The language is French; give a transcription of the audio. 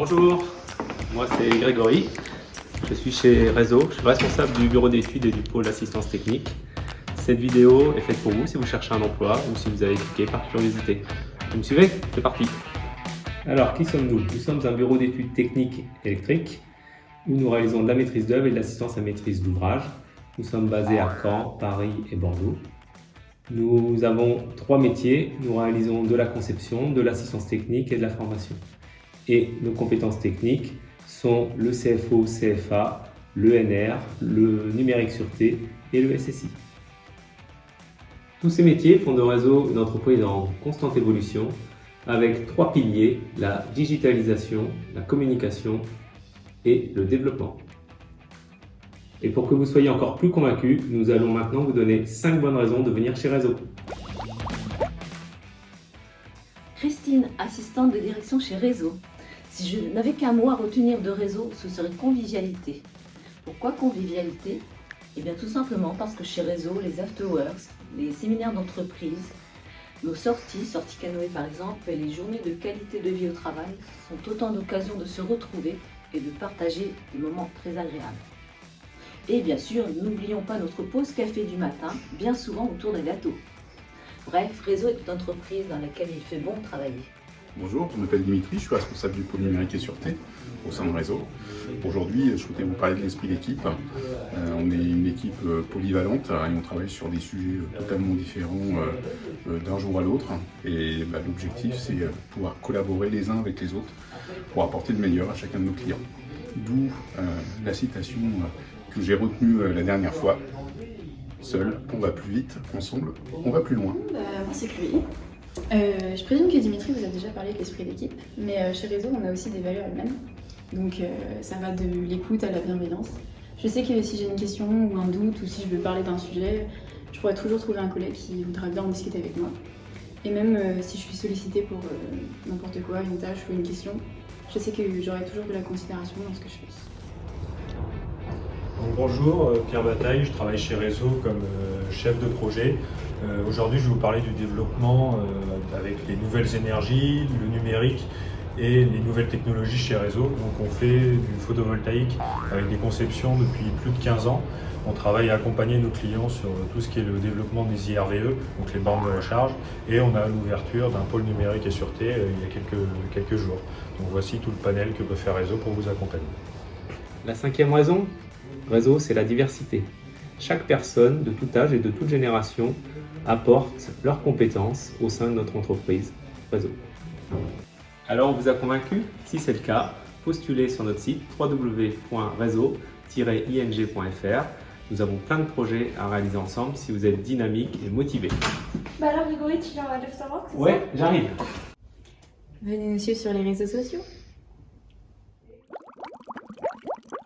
Bonjour, moi c'est Grégory, je suis chez Réseau, je suis responsable du bureau d'études et du pôle assistance technique. Cette vidéo est faite pour vous si vous cherchez un emploi ou si vous avez cliqué par curiosité. Vous me suivez? C'est parti. Alors, qui sommes-nous? Nous sommes un bureau d'études techniques électriques où nous réalisons de la maîtrise d'œuvre et de l'assistance à maîtrise d'ouvrage. Nous sommes basés à Caen, Paris et Bordeaux. Nous avons 3 métiers. Nous réalisons de la conception, de l'assistance technique et de la formation. Et nos compétences techniques sont le CFO, CFA, l'ENR, le numérique sûreté et le SSI. Tous ces métiers font de Réseau une entreprise en constante évolution avec 3 piliers, la digitalisation, la communication et le développement. Et pour que vous soyez encore plus convaincus, nous allons maintenant vous donner 5 bonnes raisons de venir chez Réseau. Christine, assistante de direction chez Réseau. Si je n'avais qu'un mot à retenir de Réseau, ce serait convivialité. Pourquoi convivialité? Eh bien tout simplement parce que chez Réseau, les afterworks, les séminaires d'entreprise, nos sorties canoë par exemple, et les journées de qualité de vie au travail sont autant d'occasions de se retrouver et de partager des moments très agréables. Et bien sûr, n'oublions pas notre pause café du matin, bien souvent autour d'un gâteau. Bref, Réseau est une entreprise dans laquelle il fait bon travailler. Bonjour, je m'appelle Dimitri, je suis responsable du pôle numérique et sûreté au sein de Réseau. Aujourd'hui, je souhaitais vous parler de l'esprit d'équipe. On est une équipe polyvalente et on travaille sur des sujets totalement différents d'un jour à l'autre. Et l'objectif, c'est pouvoir collaborer les uns avec les autres pour apporter le meilleur à chacun de nos clients. D'où la citation que j'ai retenue la dernière fois. Seul, on va plus vite, ensemble, on va plus loin. Moi c'est Chloé. Je présume que Dimitri vous a déjà parlé de l'esprit d'équipe, mais chez Réseau on a aussi des valeurs humaines. Donc ça va de l'écoute à la bienveillance. Je sais que si j'ai une question ou un doute ou si je veux parler d'un sujet, je pourrais toujours trouver un collègue qui voudra bien en discuter avec moi. Et même si je suis sollicitée pour n'importe quoi, une tâche ou une question, je sais que j'aurai toujours de la considération dans ce que je fais. Donc, bonjour, Pierre Bataille, je travaille chez Réseau comme chef de projet. Aujourd'hui, je vais vous parler du développement avec les nouvelles énergies, le numérique et les nouvelles technologies chez Réseau. Donc, on fait du photovoltaïque avec des conceptions depuis plus de 15 ans. On travaille à accompagner nos clients sur tout ce qui est le développement des IRVE, donc les bornes de recharge, et on a l'ouverture d'un pôle numérique et sûreté il y a quelques jours. Donc voici tout le panel que peut faire Réseau pour vous accompagner. La 5e raison, Réseau, c'est la diversité. Chaque personne, de tout âge et de toute génération, apporte leurs compétences au sein de notre entreprise Réseau. Alors, on vous a convaincu? Si c'est le cas, postulez sur notre site www.réseau-ing.fr. Nous avons plein de projets à réaliser ensemble si vous êtes dynamique et motivé. Alors Grégory, tu viens à l'Afterwork? Ouais, j'arrive. Venez nous suivre sur les réseaux sociaux.